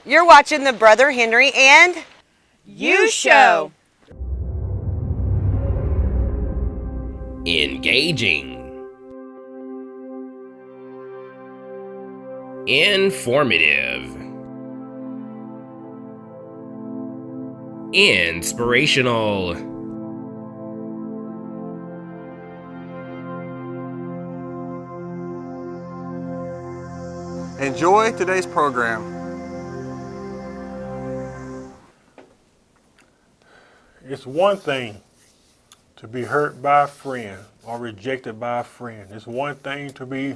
You're watching the Brother Henry and You Show. Engaging. Informative. Inspirational. Enjoy today's program. It's one thing to be hurt by a friend or rejected by a friend. It's one thing to be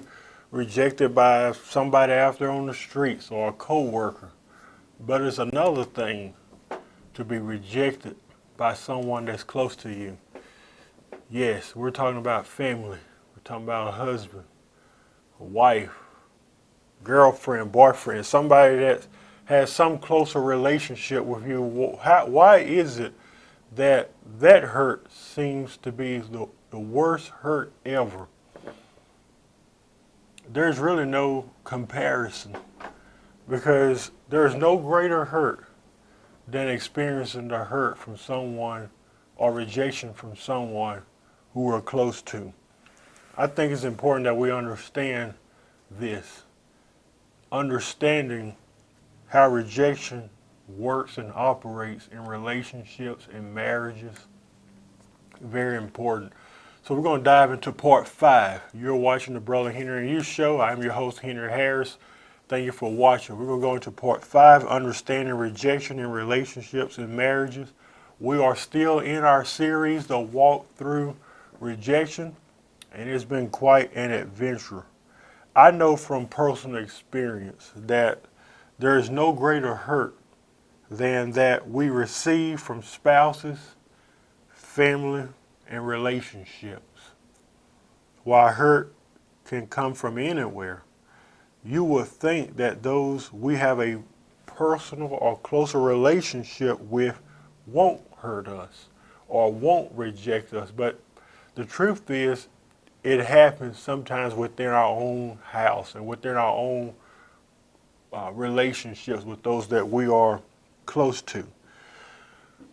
rejected by somebody out there on the streets or a coworker. But it's another thing to be rejected by someone that's close to you. Yes, we're talking about family. We're talking about a husband, a wife, girlfriend, boyfriend, somebody that has some closer relationship with you. Why is it that hurt seems to be the worst hurt ever? There's really no comparison because there's no greater hurt than experiencing the hurt from someone or rejection from someone who we're close to. I think it's important that we understand this. Understanding how rejection works and operates in relationships and marriages, very important. So we're going to dive into part 5. You're watching the Brother Henry and You Show. I'm your host, Henry Harris. Thank you for watching. We're going to go into part 5, understanding rejection in relationships and marriages. We are still in our series, The Walk Through Rejection, and it's been quite an adventure. I know from personal experience that there is no greater hurt than that we receive from spouses, family, and relationships. While hurt can come from anywhere, you would think that those we have a personal or closer relationship with won't hurt us or won't reject us. But the truth is, it happens sometimes within our own house and within our own relationships with those that we are close to.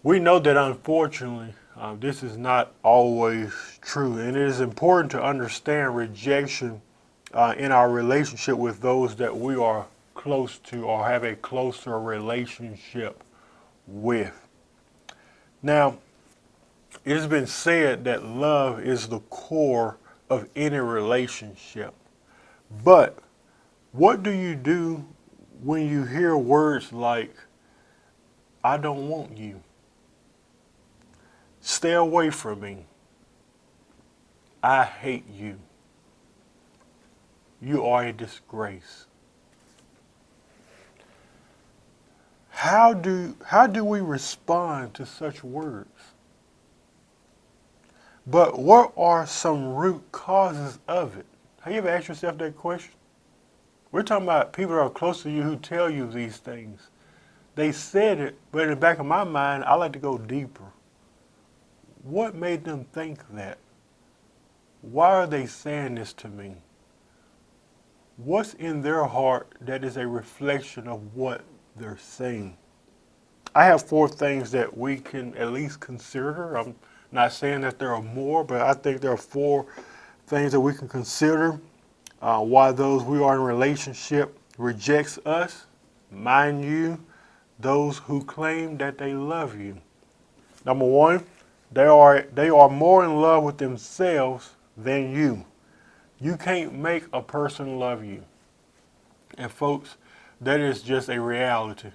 We know that unfortunately, this is not always true, and it is important to understand rejection in our relationship with those that we are close to or have a closer relationship with. Now, it has been said that love is the core of any relationship. But what do you do when you hear words like, I don't want you, stay away from me, I hate you, you are a disgrace? How do we respond to such words? But what are some root causes of it? Have you ever asked yourself that question? We're talking about people that are close to you who tell you these things. They said it, but in the back of my mind, I like to go deeper. What made them think that? Why are they saying this to me? What's in their heart that is a reflection of what they're saying? I have 4 things that we can at least consider. I'm not saying that there are more, but I think there are 4 things that we can consider why those we are in relationship rejects us. Mind you, those who claim that they love you. Number 1, they are more in love with themselves than you. You can't make a person love you. And folks, that is just a reality.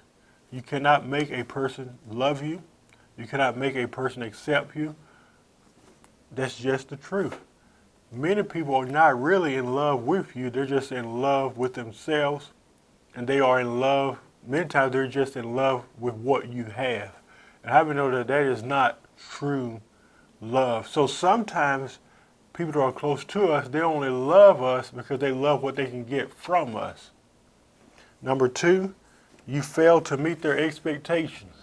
You cannot make a person love you. You cannot make a person accept you. That's just the truth. Many people are not really in love with you. They're just in love with themselves. And they are in love, many times they're just in love with what you have. And I know that that is not true love. So sometimes people that are close to us, they only love us because they love what they can get from us. Number 2, you fail to meet their expectations.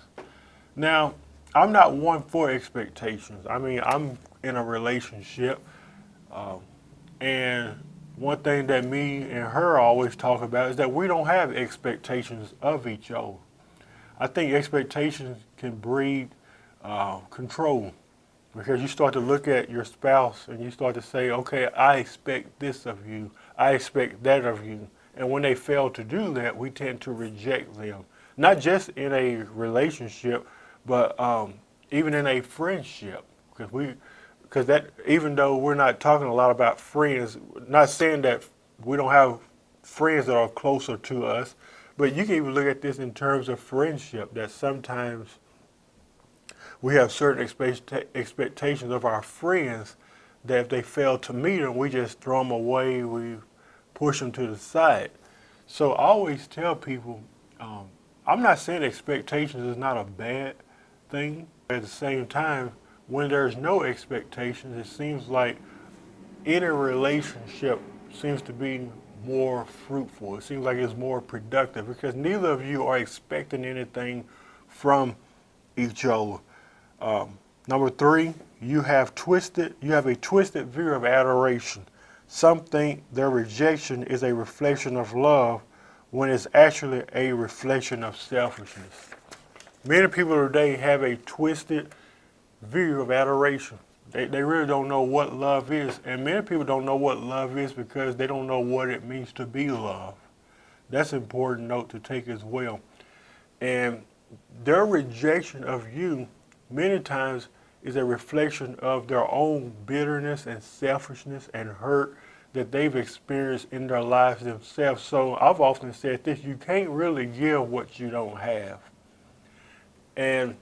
Now, I'm not one for expectations. I mean, I'm in a relationship, and one thing that me and her always talk about is that we don't have expectations of each other. I think expectations can breed control, because you start to look at your spouse and you start to say, okay, I expect this of you, I expect that of you. And when they fail to do that, we tend to reject them. Not just in a relationship, but even in a friendship. Because that, even though we're not talking a lot about friends, not saying that we don't have friends that are closer to us, but you can even look at this in terms of friendship, that sometimes we have certain expectations of our friends that if they fail to meet them, we just throw them away, we push them to the side. So I always tell people, I'm not saying expectations is not a bad thing. At the same time, when there's no expectations, it seems like any relationship seems to be more fruitful. It seems like it's more productive because neither of you are expecting anything from each other. Number three, you have a twisted view of adoration. Some think their rejection is a reflection of love when it's actually a reflection of selfishness. Many people today have a twisted view of adoration. They really don't know what love is. And many people don't know what love is because they don't know what it means to be loved. That's an important note to take as well. And their rejection of you many times is a reflection of their own bitterness and selfishness and hurt that they've experienced in their lives themselves. So I've often said this, you can't really give what you don't have. And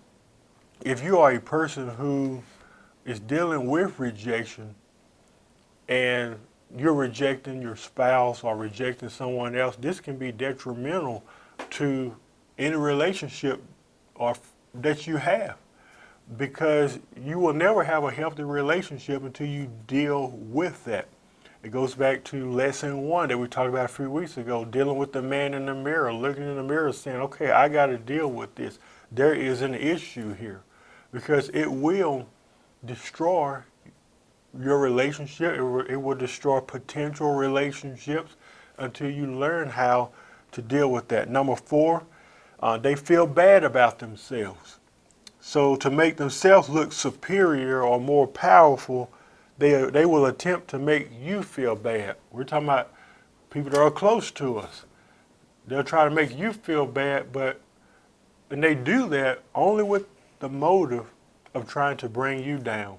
if you are a person who is dealing with rejection and you're rejecting your spouse or rejecting someone else, this can be detrimental to any relationship or that you have, because you will never have a healthy relationship until you deal with that. It goes back to lesson one that we talked about a few weeks ago, dealing with the man in the mirror, looking in the mirror saying, okay, I got to deal with this. There is an issue here, because it will destroy your relationship. It will destroy potential relationships until you learn how to deal with that. Number four, they feel bad about themselves. So to make themselves look superior or more powerful, they will attempt to make you feel bad. We're talking about people that are close to us. They'll try to make you feel bad, and they do that only with the motive of trying to bring you down.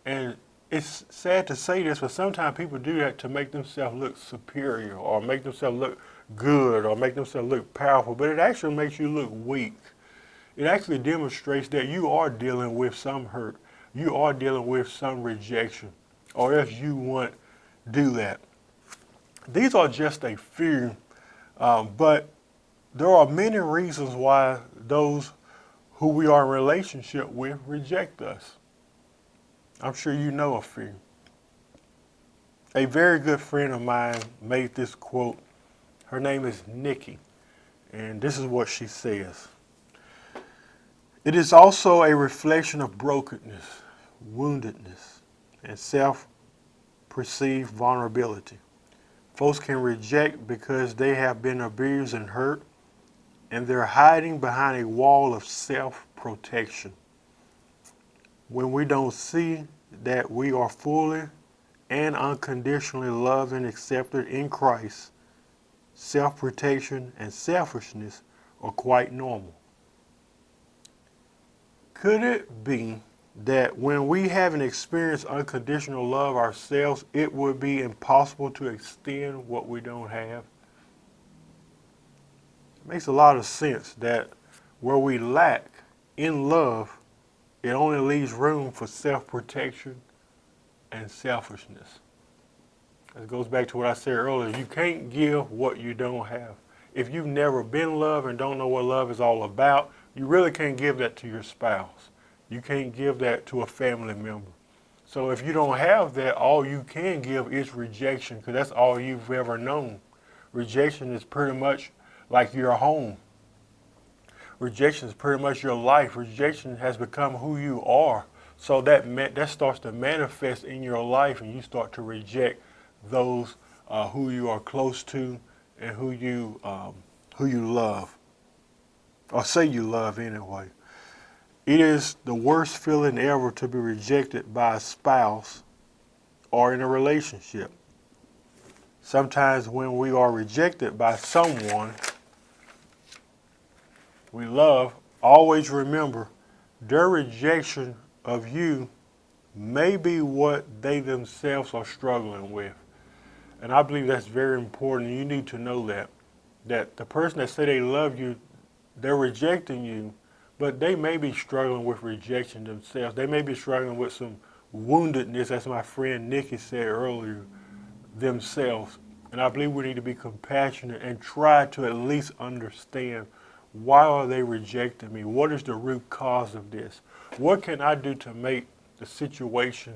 And it's sad to say this, but sometimes people do that to make themselves look superior or make themselves look good or make themselves look powerful, but it actually makes you look weak. It actually demonstrates that you are dealing with some hurt. You are dealing with some rejection, or else you wouldn't do that. These are just a few, but there are many reasons why those who we are in relationship with reject us. I'm sure you know a few. A very good friend of mine made this quote. Her name is Nikki, and this is what she says. It is also a reflection of brokenness, woundedness, and self-perceived vulnerability. Folks can reject because they have been abused and hurt, and they're hiding behind a wall of self-protection. When we don't see that we are fully and unconditionally loved and accepted in Christ, self-protection and selfishness are quite normal. Could it be that when we haven't experienced unconditional love ourselves, it would be impossible to extend what we don't have? It makes a lot of sense that where we lack in love, it only leaves room for self-protection and selfishness. It goes back to what I said earlier. You can't give what you don't have. If you've never been loved and don't know what love is all about, you really can't give that to your spouse. You can't give that to a family member. So if you don't have that, all you can give is rejection, because that's all you've ever known. Rejection is pretty much like your home. Rejection is pretty much your life. Rejection has become who you are. So that starts to manifest in your life, and you start to reject those who you are close to, and who you love, or say you love anyway. It is the worst feeling ever to be rejected by a spouse or in a relationship. Sometimes when we are rejected by someone we love, always remember their rejection of you may be what they themselves are struggling with. And I believe that's very important. You need to know that the person that say they love you, they're rejecting you, but they may be struggling with rejection themselves. They may be struggling with some woundedness, as my friend Nikki said earlier, themselves. And I believe we need to be compassionate and try to at least understand, why are they rejecting me? What is the root cause of this? What can I do to make the situation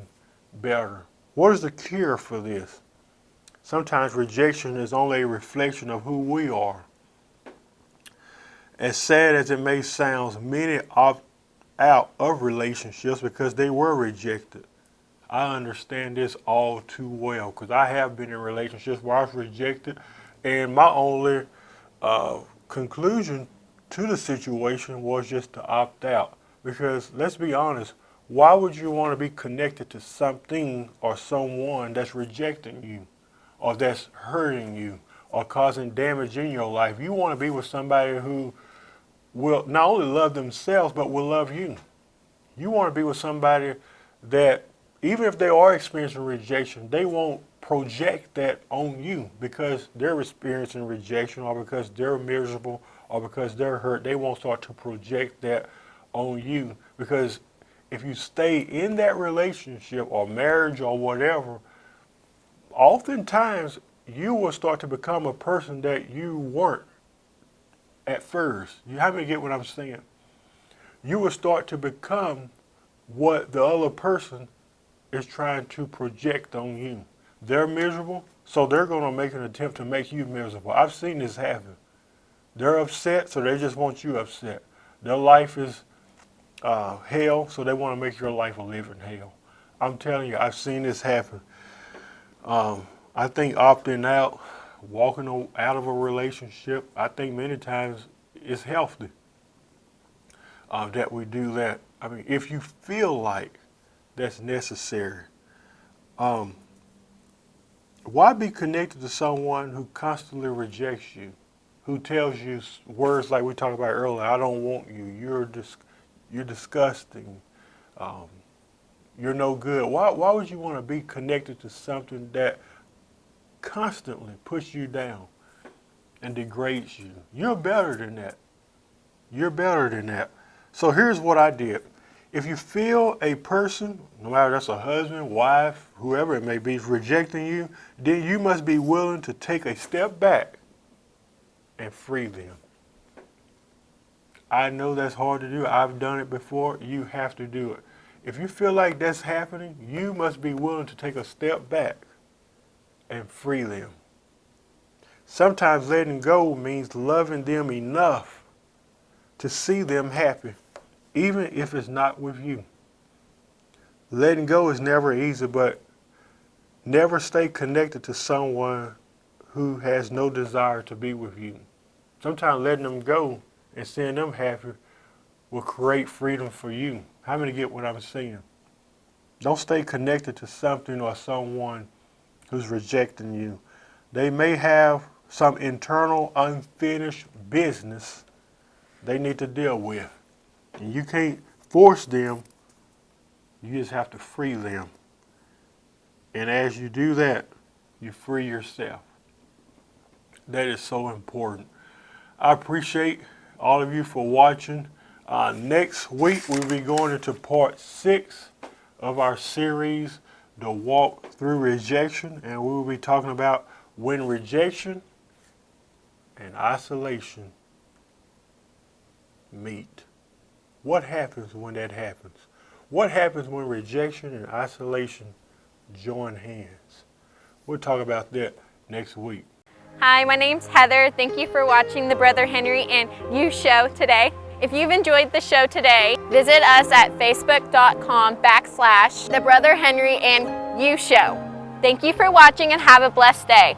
better? What is the cure for this? Sometimes rejection is only a reflection of who we are. As sad as it may sound, many opt out of relationships because they were rejected. I understand this all too well because I have been in relationships where I was rejected, and my only conclusion to the situation was just to opt out. Because let's be honest, why would you want to be connected to something or someone that's rejecting you, or that's hurting you, or causing damage in your life? You want to be with somebody who will not only love themselves, but will love you. You want to be with somebody that, even if they are experiencing rejection, they won't project that on you because they're experiencing rejection, or because they're miserable, or because they're hurt. They won't start to project that on you, because if you stay in that relationship or marriage or whatever, oftentimes you will start to become a person that you weren't at first. You have to get what I'm saying. You will start to become what the other person is trying to project on you. They're miserable, so they're going to make an attempt to make you miserable. I've seen this happen. They're upset, so they just want you upset. Their life is hell, so they want to make your life a living hell. I'm telling you, I've seen this happen. I think opting out, walking out of a relationship, I think many times it's healthy that we do that. I mean, if you feel like that's necessary. Why be connected to someone who constantly rejects you, who tells you words like we talked about earlier? I don't want you. You're disgusting. You're no good. Why would you want to be connected to something that constantly puts you down and degrades you? You're better than that. You're better than that. So here's what I did. If you feel a person, no matter that's a husband, wife, whoever it may be, is rejecting you, then you must be willing to take a step back and free them. I know that's hard to do. I've done it before. You have to do it. If you feel like that's happening, you must be willing to take a step back and free them. Sometimes letting go means loving them enough to see them happy, even if it's not with you. Letting go is never easy, but never stay connected to someone who has no desire to be with you. Sometimes letting them go and seeing them happy will create freedom for you. How many get what I'm saying? Don't stay connected to something or someone who's rejecting you. They may have some internal unfinished business they need to deal with. And you can't force them. You just have to free them. And as you do that, you free yourself. That is so important. I appreciate all of you for watching. Next week, we'll be going into part 6 of our series, The Walk Through Rejection. And we will be talking about when rejection and isolation meet. What happens when that happens? What happens when rejection and isolation join hands? We'll talk about that next week. Hi, my name's Heather. Thank you for watching the Brother Henry and You show today. If you've enjoyed the show today, visit us at facebook.com/The Brother Henry and You show. Thank you for watching and have a blessed day.